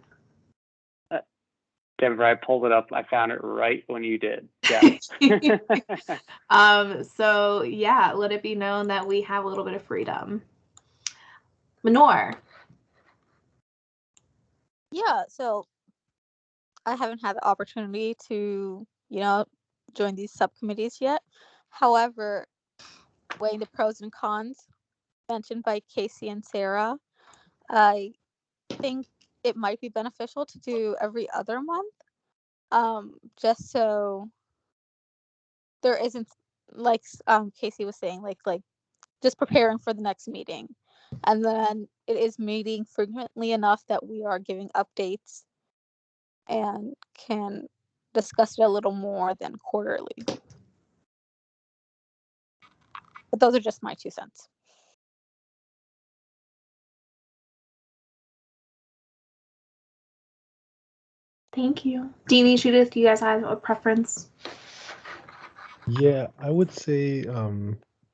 Denver, I pulled it up. I found it right when you did. Yeah. So yeah, let it be known that we have a little bit of freedom. Minor. Yeah, so I haven't had the opportunity to, join these subcommittees yet. However, weighing the pros and cons mentioned by Casey and Sarah, I think it might be beneficial to do every other month, just so there isn't, like Casey was saying, like just preparing for the next meeting, and then it is meeting frequently enough that we are giving updates and can discuss it a little more than quarterly. But those are just my 2 cents. Thank you. Deanie, Judith, do you guys have a preference? Yeah, I would say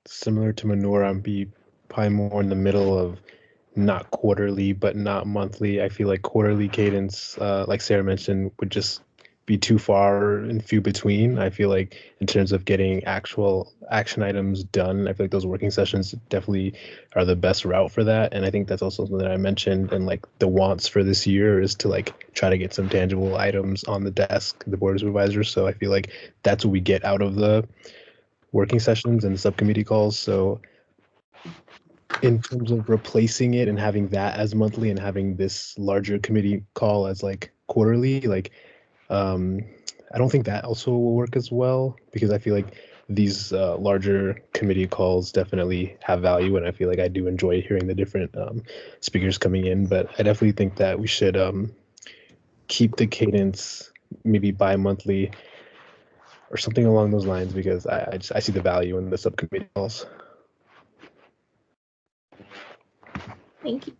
similar to Manora, I'd be probably more in the middle of not quarterly, but not monthly. I feel like quarterly cadence, like Sarah mentioned, would just be too far and few between. I feel like in terms of getting actual action items done, I feel like those working sessions definitely are the best route for that. And I think that's also something that I mentioned, and like the wants for this year is to like try to get some tangible items on the desk, the board of supervisors. So I feel like that's what we get out of the working sessions and subcommittee calls. So in terms of replacing it and having that as monthly and having this larger committee call as like quarterly, like I don't think that also will work as well, because I feel like these larger committee calls definitely have value, and I feel like I do enjoy hearing the different speakers coming in. But I definitely think that we should keep the cadence maybe bi-monthly or something along those lines, because I see the value in the subcommittee calls. Thank you.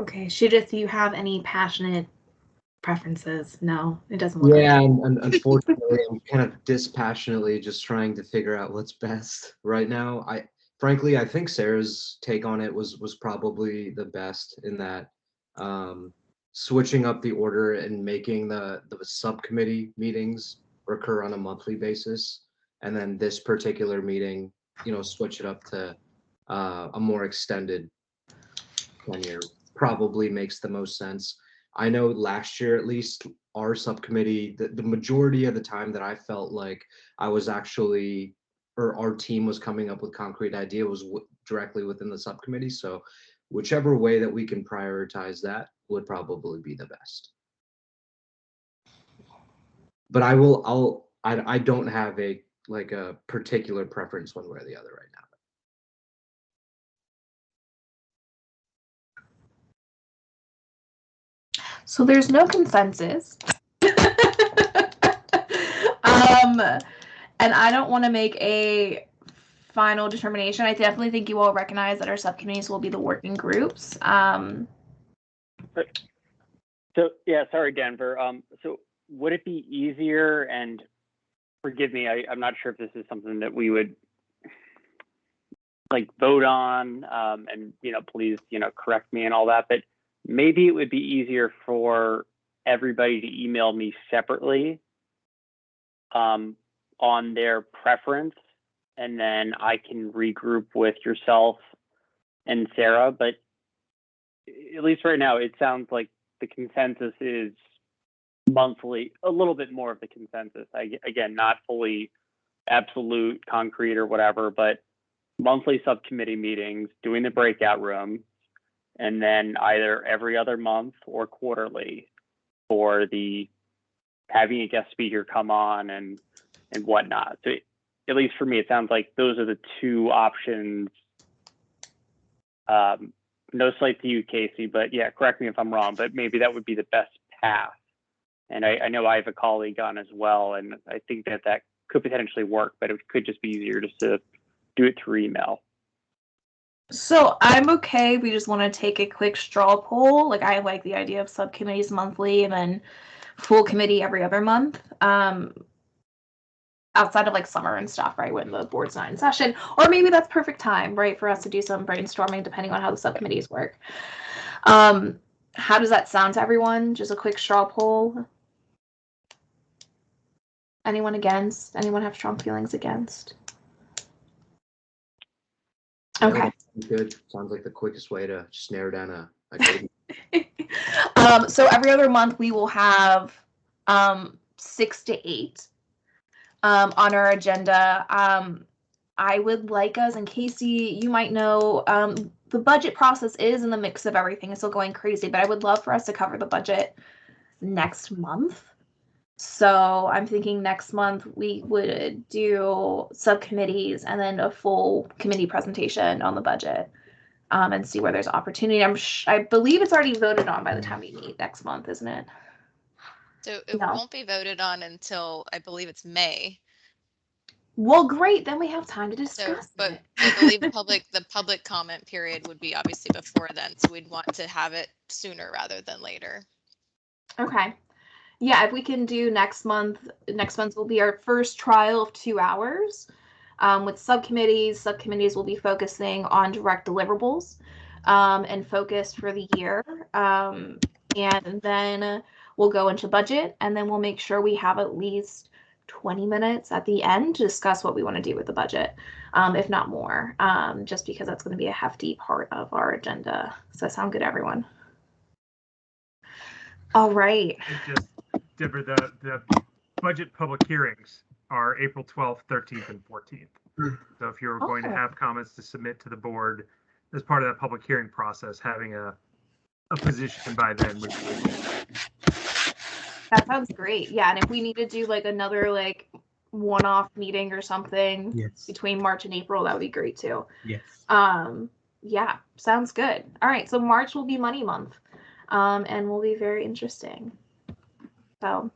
Okay, Judith, do you have any passionate preferences? No, it doesn't look Yeah, like and unfortunately, I'm kind of dispassionately just trying to figure out what's best right now. Frankly, I think Sarah's take on it was probably the best, in that switching up the order and making the subcommittee meetings recur on a monthly basis, and then this particular meeting, switch it up to a more extended tenure probably makes the most sense. I know last year, at least, our subcommittee, the majority of the time that I felt like I was actually, or our team was coming up with concrete idea was directly within the subcommittee. So whichever way that we can prioritize that would probably be the best. But I don't have a particular preference one way or the other right now. so. There's no consensus. And I don't want to make a final determination. I definitely think you all recognize that our subcommittees will be the working groups. So yeah, sorry, Denver. So would it be easier, and forgive me, I'm not sure if this is something that we would like vote on, and please correct me and all that, but maybe it would be easier for everybody to email me separately on their preference, and then I can regroup with yourself and Sarah. But at least right now, it sounds like the consensus is monthly, a little bit more of the consensus. Again, not fully absolute, concrete, or whatever, but monthly subcommittee meetings, doing the breakout room, and then either every other month or quarterly for the having a guest speaker come on and whatnot. So at least for me, it sounds like those are the two options. No slight to you, Casey, but yeah, correct me if I'm wrong, but maybe that would be the best path. And I know I have a colleague on as well, and I think that could potentially work, but it could just be easier just to do it through email. So I'm okay. We just want to take a quick straw poll. Like, I like the idea of subcommittees monthly and then full committee every other month. Outside of like summer and stuff, right, when the board's not in session, or maybe that's perfect time, right, for us to do some brainstorming depending on how the subcommittees work. How does that sound to everyone? Just a quick straw poll. Anyone against? Anyone have strong feelings against? Okay. Good. Sounds like the quickest way to just narrow down a cadence. So every other month we will have 6 to 8 on our agenda. I would like us, and Casey, you might know, the budget process is in the mix of everything. It's still going crazy, but I would love for us to cover the budget next month. So I'm thinking next month we would do subcommittees and then a full committee presentation on the budget, and see where there's opportunity. I believe it's already voted on by the time we meet next month, isn't it? So it won't be voted on until I believe it's May. Well, great. Then we have time to So, discuss but it. I believe the public comment period would be obviously before then, so we'd want to have it sooner rather than later. Okay. Yeah, if we can do next month will be our first trial of 2 hours. With subcommittees will be focusing on direct deliverables and focus for the year. And then we'll go into budget, and then we'll make sure we have at least 20 minutes at the end to discuss what we want to do with the budget, if not more, just because that's going to be a hefty part of our agenda. Does that sound good, everyone? All right. And just, Deborah, the budget public hearings are April 12th, 13th, and 14th. So if you're going to have comments to submit to the board as part of that public hearing process, having a position by then would be good. That sounds great. Yeah, and if we need to do like another like one-off meeting or something between March and April, that would be great too. Yes. Yeah, sounds good. All right, so March will be money month. And will be very interesting. So,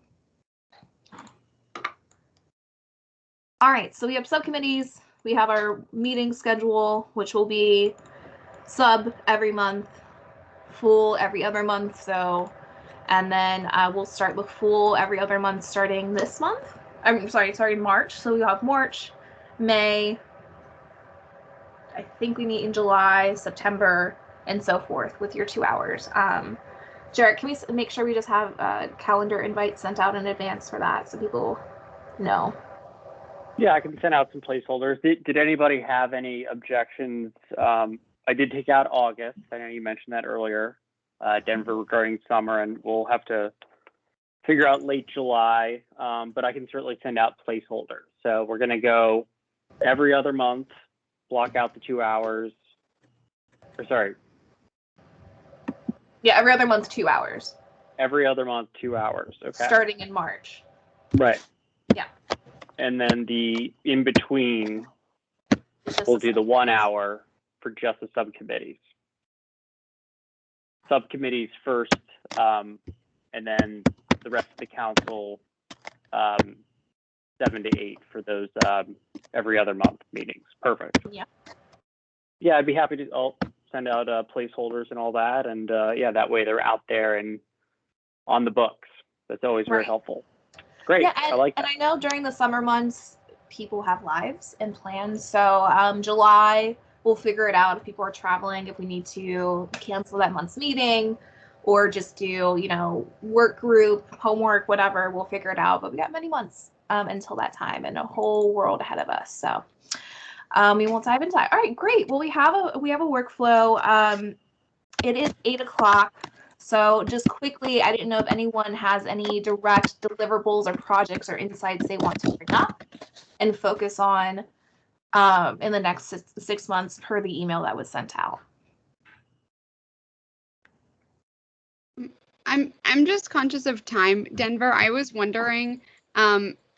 all right, so we have subcommittees. We have our meeting schedule, which will be sub every month, full every other month. So, and then we'll start with full every other month starting this month. I'm sorry, starting March. So we have March, May. I think we meet in July, September, and so forth with your 2 hours. Jarrett, can we make sure we just have a calendar invite sent out in advance for that so people know? Yeah, I can send out some placeholders. Did anybody have any objections? I did take out August. I know you mentioned that earlier, Denver regarding summer, and we'll have to figure out late July, but I can certainly send out placeholders. So we're going to go every other month, block out the 2 hours, or sorry. Yeah, every other month, 2 hours. Every other month, 2 hours. Okay. Starting in March. Right. Yeah. And then the in between, we'll do the 1 hour for just the subcommittees. Subcommittees first, and then the rest of the council, 7 to 8 for those every other month meetings. Perfect. Yeah. Yeah, I'd be happy to. I'll send out placeholders and all that, and yeah, that way they're out there and on the books. That's always very helpful. Great. Yeah, I like that. And I know during the summer months, people have lives and plans. So July, we'll figure it out if people are traveling, if we need to cancel that month's meeting or just do, work group, homework, whatever, we'll figure it out. But we got many months until that time and a whole world ahead of us. So we won't dive into that. All right, great. Well, we have a workflow. It is 8 o'clock. So just quickly, I didn't know if anyone has any direct deliverables or projects or insights they want to bring up and focus on in the next 6 months per the email that was sent out. I'm just conscious of time, Denver. I was wondering,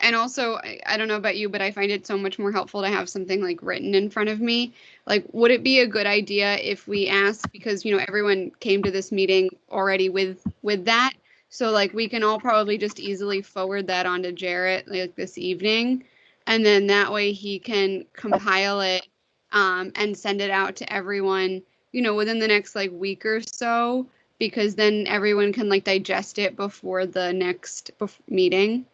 and also, I don't know about you, but I find it so much more helpful to have something like written in front of me. Like, would it be a good idea if we ask, because, everyone came to this meeting already with that. So like, we can all probably just easily forward that on to Jarrett like this evening. And then that way he can compile it and send it out to everyone, within the next like week or so, because then everyone can like digest it before the next meeting.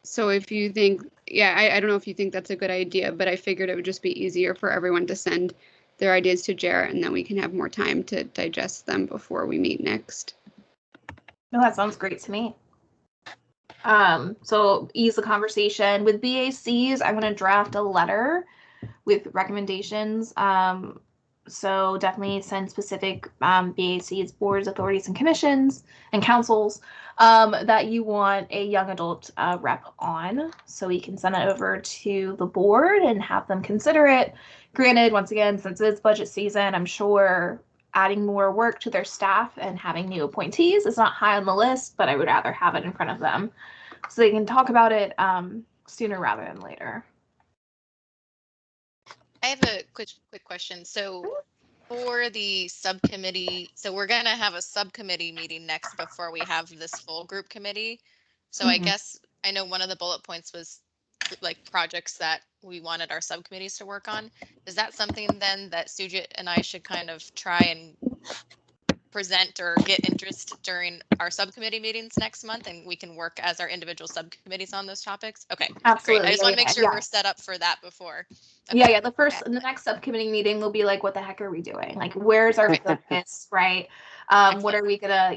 So if you think, I don't know if you think that's a good idea, but I figured it would just be easier for everyone to send their ideas to Jarrett, and then we can have more time to digest them before we meet next. No, that sounds great to me. So ease the conversation. With BACs, I'm going to draft a letter with recommendations. So definitely send specific BACs, boards, authorities, and commissions and councils that you want a young adult rep on. So we can send it over to the board and have them consider it. Granted, once again, since it's budget season, I'm sure adding more work to their staff and having new appointees is not high on the list, but I would rather have it in front of them so they can talk about it sooner rather than later. I have a quick question. So for the subcommittee, so we're going to have a subcommittee meeting next before we have this full group committee. So I guess I know one of the bullet points was like projects that we wanted our subcommittees to work on. Is that something then that Sujit and I should kind of try and present or get interest during our subcommittee meetings next month, and we can work as our individual subcommittees on those topics? Okay, Absolutely. great. I just want to make sure yeah. we're set up for that before. Yeah, the next subcommittee meeting will be like, what the heck are we doing? Like, where's our focus, right? What are we gonna,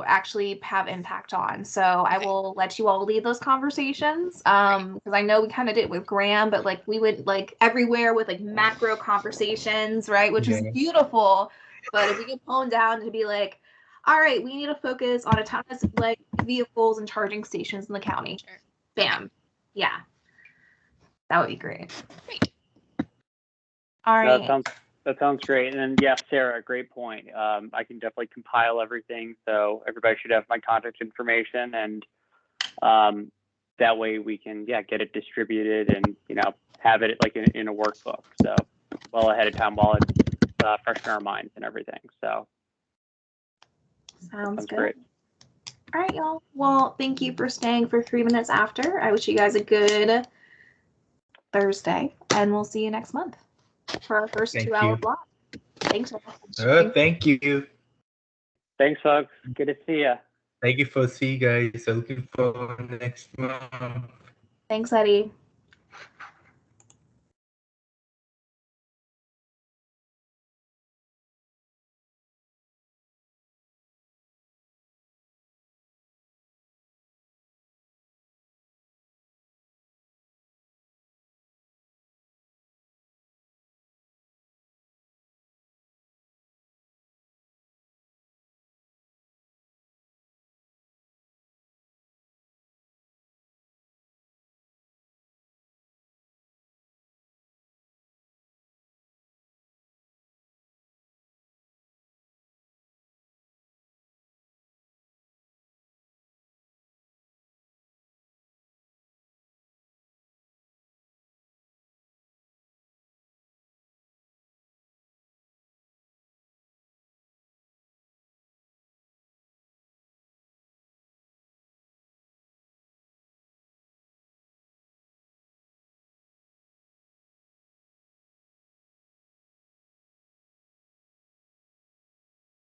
actually have impact on? So I will let you all lead those conversations. Because I know we kind of did it with Graham, but like we went like everywhere with like macro conversations, right? Which is beautiful. But if we get honed down to be like, all right, we need to focus on a ton of like vehicles and charging stations in the county. Sure. Bam. Yeah. That would be great. Great. All right. That sounds great. And then, yeah, Sarah, great point. I can definitely compile everything, so everybody should have my contact information, and that way we can, get it distributed and have it like in a workbook. So well ahead of time while it's fresh in our minds and everything. So sounds good. Great. All right, y'all. Well, thank you for staying for 3 minutes after. I wish you guys a good Thursday, and we'll see you next month for our first 2-hour block. Thanks. Thank you. Thanks, folks. Good to see you. Thank you for seeing you guys. Looking forward next month. Thanks, Eddie.